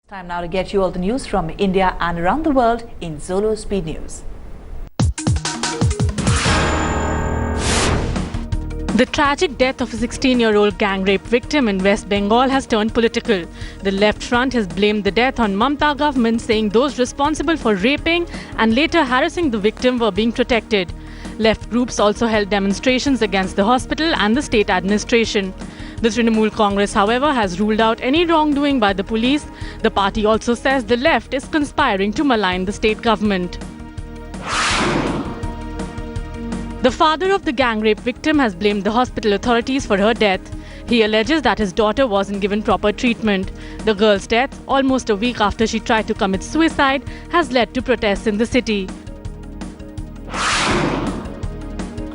Time now to get you all the news from India and around the world in Zolo Speed News. The tragic death of a 16-year-old gang rape victim in West Bengal has turned political. The Left Front has blamed the death on Mamata government, saying those responsible for raping and later harassing the victim were being protected. Left groups also held demonstrations against the hospital and the state administration. The Trinamool Congress, however, has ruled out any wrongdoing by the police. The party also says the left is conspiring to malign the state government. The father of the gang rape victim has blamed the hospital authorities for her death. He alleges that his daughter wasn't given proper treatment. The girl's death, almost a week after she tried to commit suicide, has led to protests in the city.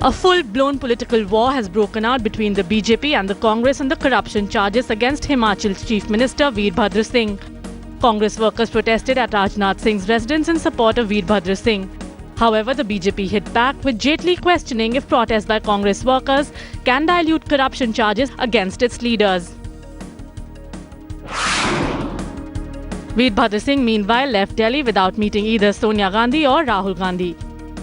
A full-blown political war has broken out between the BJP and the Congress on the corruption charges against Himachal's Chief Minister Veerbhadra Singh. Congress workers protested at Rajnath Singh's residence in support of Veerbhadra Singh. However, the BJP hit back, with Jaitley questioning if protests by Congress workers can dilute corruption charges against its leaders. Veerbhadra Singh, meanwhile, left Delhi without meeting either Sonia Gandhi or Rahul Gandhi.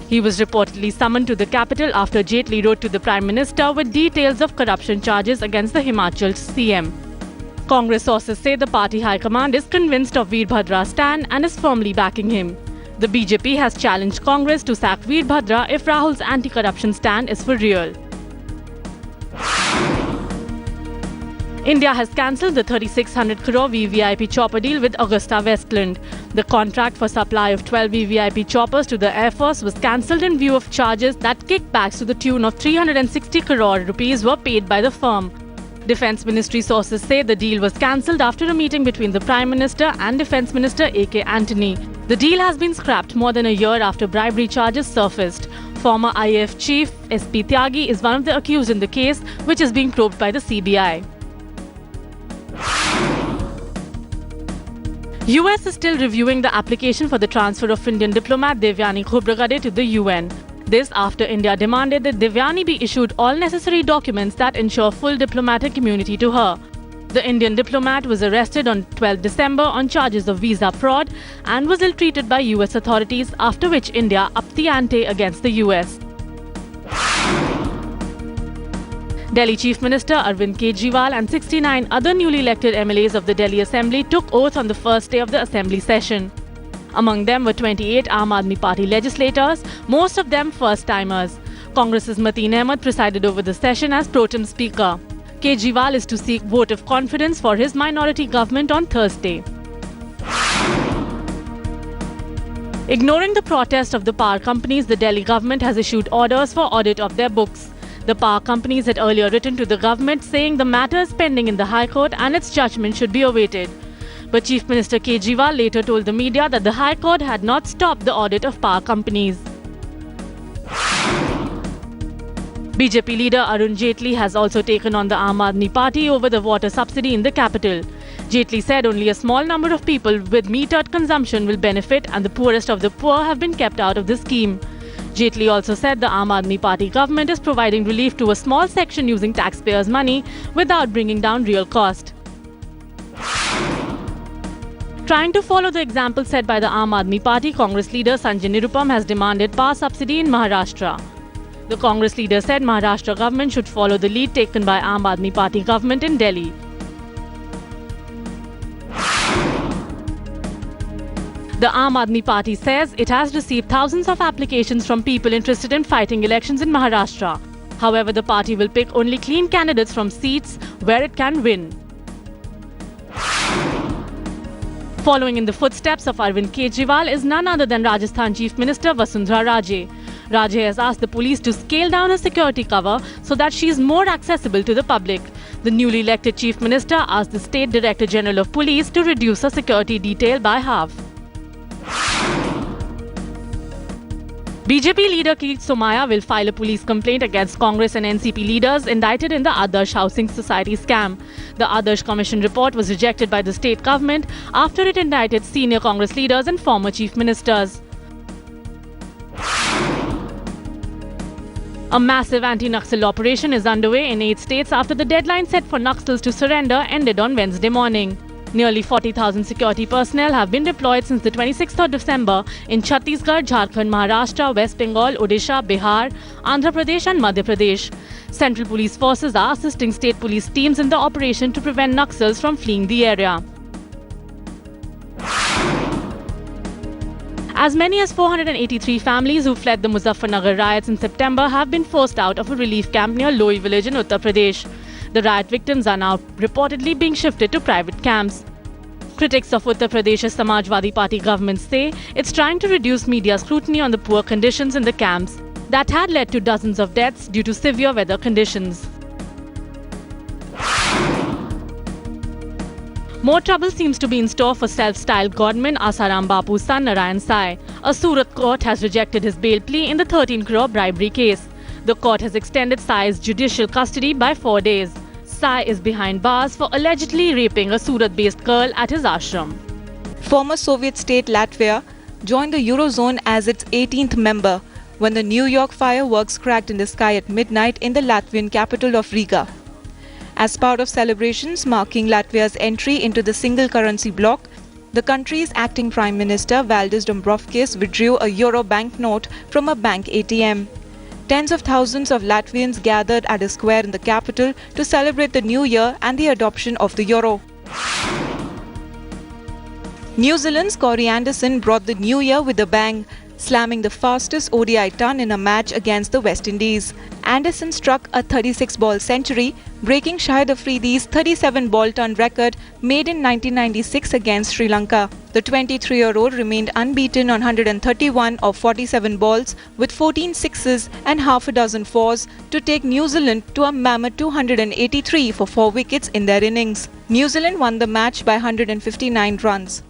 He was reportedly summoned to the capital after Jaitley wrote to the Prime Minister with details of corruption charges against the Himachal CM. Congress sources say the party high command is convinced of Veerbhadra's stand and is firmly backing him. The BJP has challenged Congress to sack Veerbhadra if Rahul's anti-corruption stand is for real. India has cancelled the 3,600 crore VVIP chopper deal with Augusta-Westland. The contract for supply of 12 VVIP choppers to the Air Force was cancelled in view of charges that kickbacks to the tune of 360 crore rupees were paid by the firm. Defence Ministry sources say the deal was cancelled after a meeting between the Prime Minister and Defence Minister A.K. Antony. The deal has been scrapped more than a year after bribery charges surfaced. Former IAF chief S.P. Tyagi is one of the accused in the case, which is being probed by the CBI. US is still reviewing the application for the transfer of Indian diplomat Devyani Khobragade to the UN. This after India demanded that Devyani be issued all necessary documents that ensure full diplomatic immunity to her. The Indian diplomat was arrested on 12 December on charges of visa fraud and was ill-treated by US authorities, after which India upped the ante against the US. Delhi Chief Minister Arvind Kejriwal and 69 other newly elected MLAs of the Delhi Assembly took oath on the first day of the Assembly session. Among them were 28 Aam Aadmi Party legislators, most of them first-timers. Congress's Mateen Ahmed presided over the session as pro-tem speaker. Kejriwal is to seek vote of confidence for his minority government on Thursday. Ignoring the protest of the power companies, the Delhi government has issued orders for audit of their books. The power companies had earlier written to the government saying the matter is pending in the High Court and its judgment should be awaited. But Chief Minister Kejriwal later told the media that the High Court had not stopped the audit of power companies. BJP leader Arun Jaitley has also taken on the Aam Aadmi Party over the water subsidy in the capital. Jaitley said only a small number of people with metered consumption will benefit and the poorest of the poor have been kept out of the scheme. Jaitley also said the Aam Aadmi Party government is providing relief to a small section using taxpayers' money without bringing down real cost. Trying to follow the example set by the Aam Aadmi Party, Congress leader Sanjay Nirupam has demanded power subsidy in Maharashtra. The Congress leader said Maharashtra government should follow the lead taken by Aam Aadmi Party government in Delhi. The Aam Aadmi Party says it has received thousands of applications from people interested in fighting elections in Maharashtra. However, the party will pick only clean candidates from seats where it can win. Following in the footsteps of Arvind Kejriwal is none other than Rajasthan Chief Minister Vasundhara Raje. Raje has asked the police to scale down her security cover so that she is more accessible to the public. The newly elected Chief Minister asked the State Director General of Police to reduce her security detail by half. BJP leader Kirit Somaiya will file a police complaint against Congress and NCP leaders indicted in the Adarsh Housing Society scam. The Adarsh Commission report was rejected by the state government after it indicted senior Congress leaders and former chief ministers. A massive anti-Naxal operation is underway in 8 states after the deadline set for Naxals to surrender ended on Wednesday morning. Nearly 40,000 security personnel have been deployed since the 26th of December in Chhattisgarh, Jharkhand, Maharashtra, West Bengal, Odisha, Bihar, Andhra Pradesh and Madhya Pradesh. Central police forces are assisting state police teams in the operation to prevent Naxals from fleeing the area. As many as 483 families who fled the Muzaffarnagar riots in September have been forced out of a relief camp near Loi village in Uttar Pradesh. The riot victims are now reportedly being shifted to private camps. Critics of Uttar Pradesh's Samajwadi Party government say it's trying to reduce media scrutiny on the poor conditions in the camps that had led to dozens of deaths due to severe weather conditions. More trouble seems to be in store for self-styled godman Asaram Bapu's son Narayan Sai. A Surat court has rejected his bail plea in the 13 crore bribery case. The court has extended Sai's judicial custody by 4 days. Sai is behind bars for allegedly raping a Surat-based girl at his ashram. Former Soviet state Latvia joined the Eurozone as its 18th member when the New York fireworks cracked in the sky at midnight in the Latvian capital of Riga. As part of celebrations marking Latvia's entry into the single currency bloc, the country's acting Prime Minister Valdis Dombrovskis withdrew a euro banknote from a bank ATM. Tens of thousands of Latvians gathered at a square in the capital to celebrate the new year and the adoption of the euro. New Zealand's Corey Anderson brought the new year with a bang, slamming the fastest ODI ton in a match against the West Indies. Anderson struck a 36-ball century, breaking Shahid Afridi's 37-ball ton record made in 1996 against Sri Lanka. The 23-year-old remained unbeaten on 131 of 47 balls with 14 sixes and half a dozen fours to take New Zealand to a mammoth 283 for 4 wickets in their innings. New Zealand won the match by 159 runs.